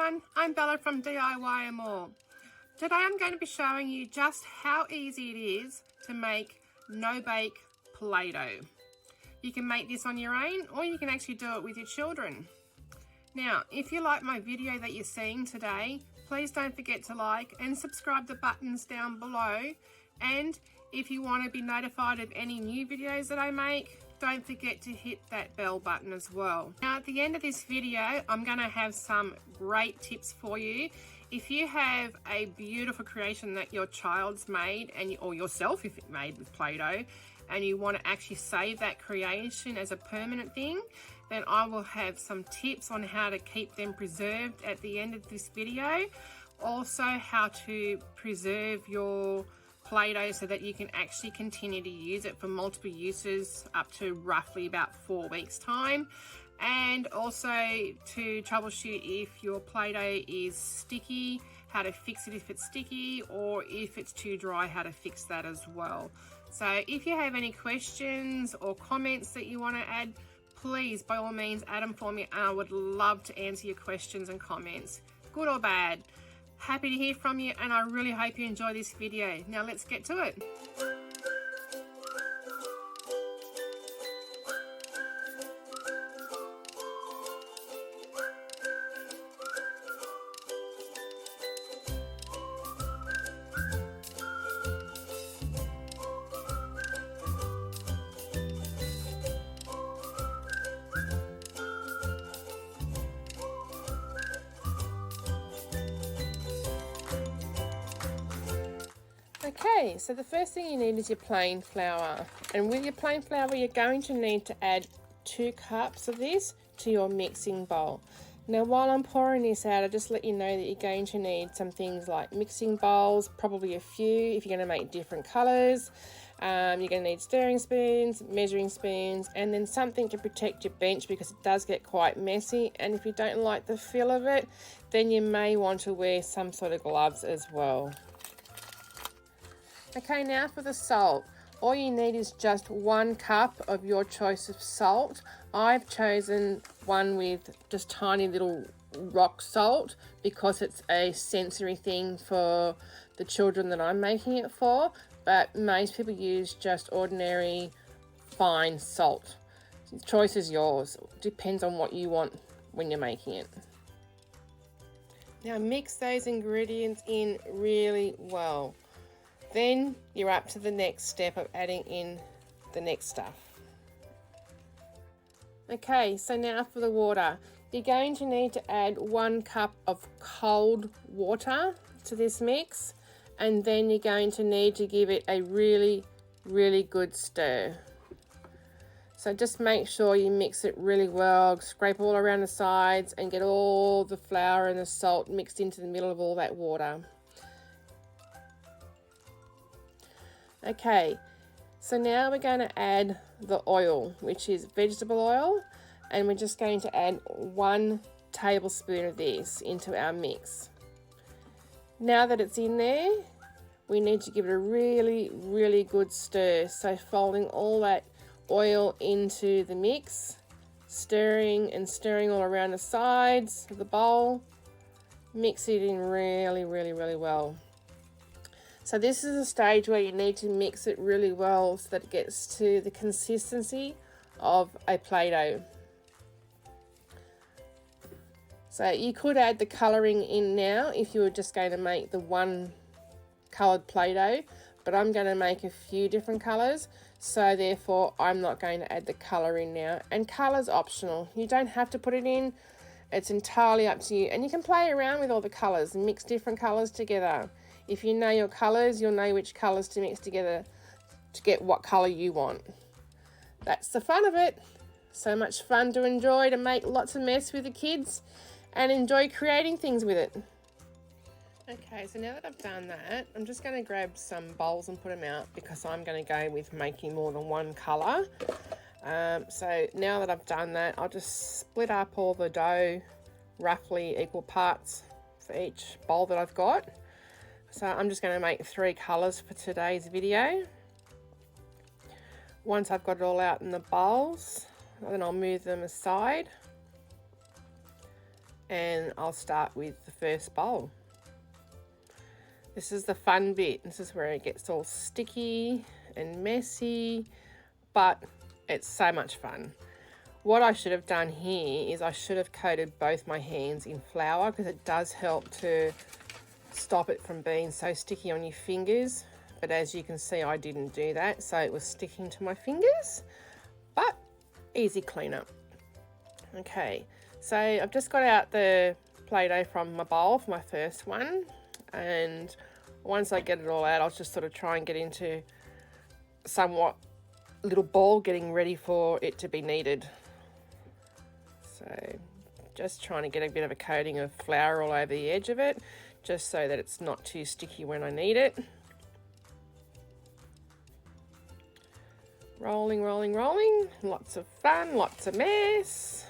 everyone, I'm Bella from DIY and More. Today I'm going to be showing you just how easy it is to make no-bake Play-Doh. You can make this on your own or you can actually do it with your children. Now, if you like my video that you're seeing today, please don't forget to like and subscribe the buttons down below. And if you want to be notified of any new videos that I make, don't forget to hit that bell button as well. Now at the end of this video, I'm going to have some great tips for you. If you have a beautiful creation that your child's made, or yourself if it's made with Play-Doh, and you want to actually save that creation as a permanent thing, then I will have some tips on how to keep them preserved at the end of this video. Also how to preserve your Play-Doh so that you can actually continue to use it for multiple uses up to roughly about 4 weeks time, and also to troubleshoot if your Play-Doh is sticky, how to fix it if it's sticky, or if it's too dry, how to fix that as well. So if you have any questions or comments that you want to add, please by all means add them for me, and I would love to answer your questions and comments, good or bad. Happy to hear from you, and I really hope you enjoy this video. Now let's get to it. Okay, so the first thing you need is your plain flour, and with your plain flour you're going to need to add 2 cups of this to your mixing bowl. Now while I'm pouring this out, I'll just let you know that you're going to need some things like mixing bowls, probably a few if you're going to make different colours. You're going to need stirring spoons, measuring spoons, and then something to protect your bench because it does get quite messy, and if you don't like the feel of it, then you may want to wear some sort of gloves as well. Okay, now for the salt. All you need is just 1 cup of your choice of salt. I've chosen one with just tiny little rock salt because it's a sensory thing for the children that I'm making it for, but most people use just ordinary fine salt. The choice is yours. Depends on what you want when you're making it. Now mix those ingredients in really well. Then you're up to the next step of adding in the next stuff. Okay, so now for the water. You're going to need to add 1 cup of cold water to this mix, and then you're going to need to give it a really good stir. So just make sure you mix it really well, scrape all around the sides and get all the flour and the salt mixed into the middle of all that water. Okay, so now we're going to add the oil, which is vegetable oil, and we're just going to add 1 tablespoon of this into our mix. Now that it's in there, we need to give it a really good stir. So folding all that oil into the mix, stirring and stirring all around the sides of the bowl. Mix it in really well. So this is a stage where you need to mix it really well so that it gets to the consistency of a Play-Doh. So you could add the colouring in now if you were just going to make the 1 coloured Play-Doh, but I'm going to make a few different colours, so therefore I'm not going to add the colour in now. And colour's optional. You don't have to put it in. It's entirely up to you, and you can play around with all the colours and mix different colours together. If you know your colours, you'll know which colours to mix together to get what colour you want. That's the fun of it. So much fun to enjoy, to make lots of mess with the kids and enjoy creating things with it. Okay, so now that I've done that, I'm just going to grab some bowls and put them out because I'm going to go with making more than 1 colour. So now that I've done that, I'll just split up all the dough roughly equal parts for each bowl that I've got. So I'm just going to make 3 colours for today's video. Once I've got it all out in the bowls, then I'll move them aside. and I'll start with the first bowl. This is the fun bit. This is where it gets all sticky and messy, but it's so much fun. What I should have done here is I should have coated both my hands in flour, because it does help to stop it from being so sticky on your fingers. But as you can see, I didn't do that, so it was sticking to my fingers, but easy cleanup. Okay, so I've just got out the Play-Doh from my bowl for my first one, and once I get it all out, I'll just sort of try and get into somewhat little ball, getting ready for it to be kneaded. So just trying to get a bit of a coating of flour all over the edge of it, just so that it's not too sticky when I knead it. Rolling, rolling, rolling. Lots of fun, lots of mess.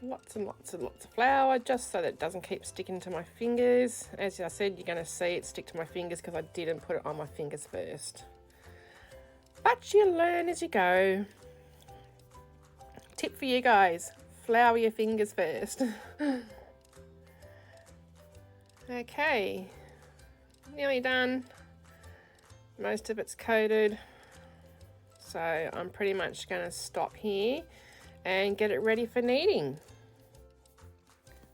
Lots and lots and lots of flour, just so that it doesn't keep sticking to my fingers. As I said, you're going to see it stick to my fingers because I didn't put it on my fingers first. But you learn as you go. Tip for you guys, flour your fingers first. Okay, nearly done. Most of it's coated. So I'm pretty much going to stop here and get it ready for kneading.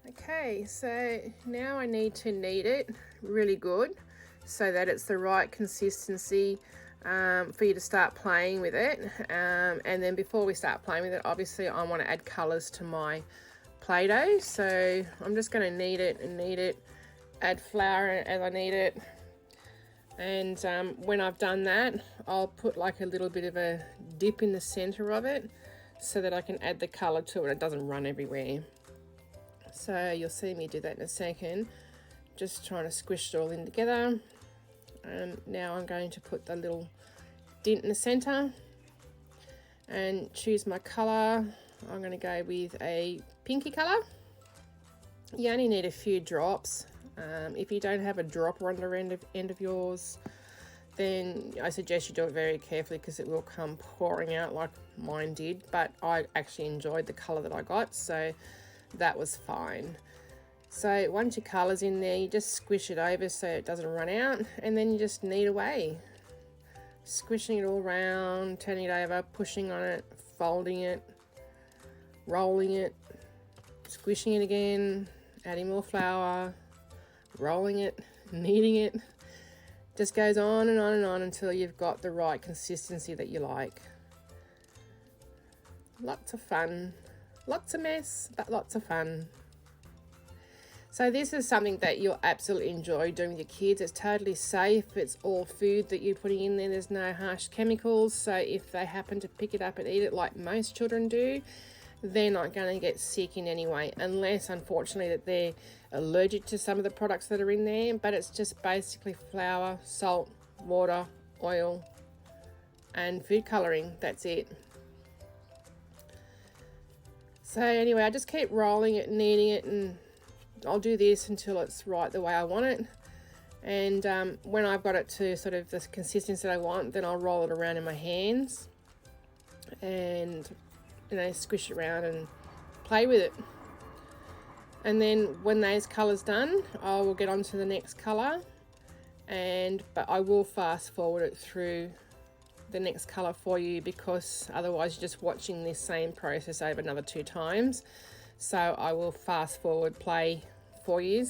Okay, so now I need to knead it really good so that it's the right consistency for you to start playing with it. And then before we start playing with it, obviously I want to add colours to my Play-Doh. So I'm just going to knead it, add flour as I knead it. And when I've done that, I'll put like a little bit of a dip in the center of it so that I can add the color to it. It doesn't run everywhere. So you'll see me do that in a second. Just trying to squish it all in together. And now I'm going to put the little dent in the center and choose my color. I'm going to go with a pinky color. You only need a few drops. If you don't have a dropper on the end of yours, then I suggest you do it very carefully, because it will come pouring out like mine did. But I actually enjoyed the colour that I got, so that was fine. So once your colour's in there, you just squish it over so it doesn't run out, and then you just knead away. Squishing it all around, turning it over, pushing on it, folding it, rolling it, squishing it again, adding more flour, rolling it, kneading it. Just goes on and on and on until you've got the right consistency that you like. Lots of fun, lots of mess, but lots of fun. So this is something that you'll absolutely enjoy doing with your kids. It's totally safe. It's all food that you're putting in there. There's no harsh chemicals. So if they happen to pick it up and eat it like most children do, they're not going to get sick in any way, unless unfortunately that they're allergic to some of the products that are in there. But it's just basically flour, salt, water, oil, and food colouring. That's it. So anyway, I just keep rolling it, kneading it, and I'll do this until it's right the way I want it. And when I've got it to sort of the consistency that I want, then I'll roll it around in my hands and, you know, squish it around and play with it. And then when those colours done, I will get on to the next colour, but I will fast forward it through the next colour for you, because otherwise you're just watching this same process over another 2 times. So I will fast forward play for you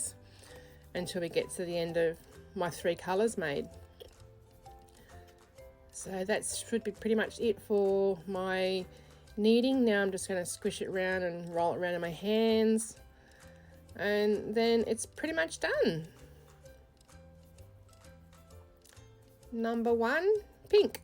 until we get to the end of my 3 colours made. So that should be pretty much it for my kneading. Now I'm just going to squish it around and roll it around in my hands, and then it's pretty much done. Number 1, pink.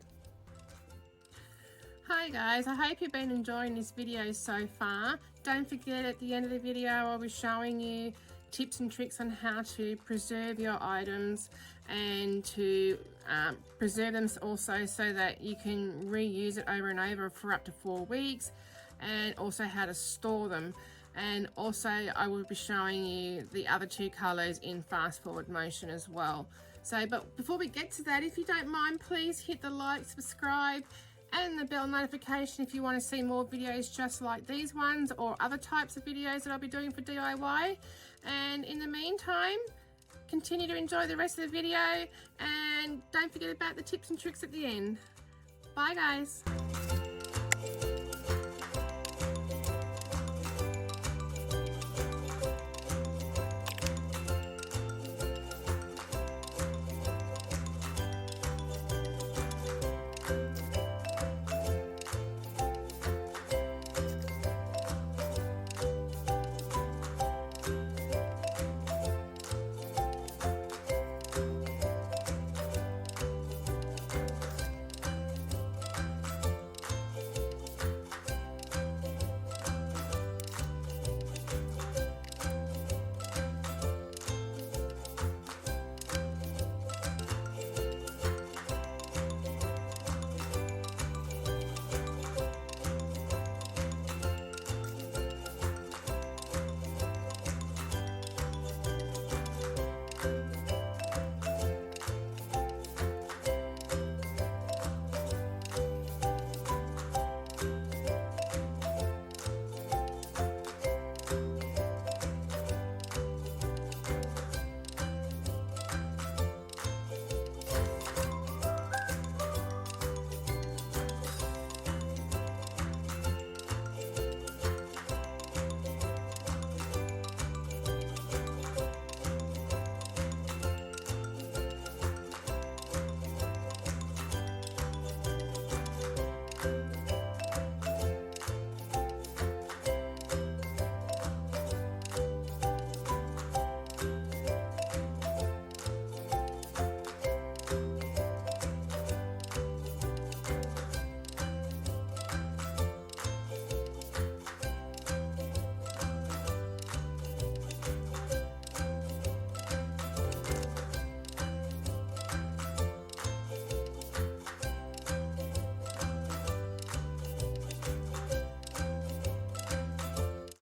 Hi guys, I hope you've been enjoying this video so far. Don't forget, at the end of the video I'll be showing you tips and tricks on how to preserve your items and to preserve them also so that you can reuse it over and over for up to 4 weeks, and also how to store them. And also I will be showing you the other 2 colours in fast forward motion as well. So, but before we get to that, if you don't mind, please hit the like, subscribe and the bell notification if you want to see more videos just like these ones or other types of videos that I'll be doing for DIY. And in the meantime, continue to enjoy the rest of the video and don't forget about the tips and tricks at the end. Bye guys.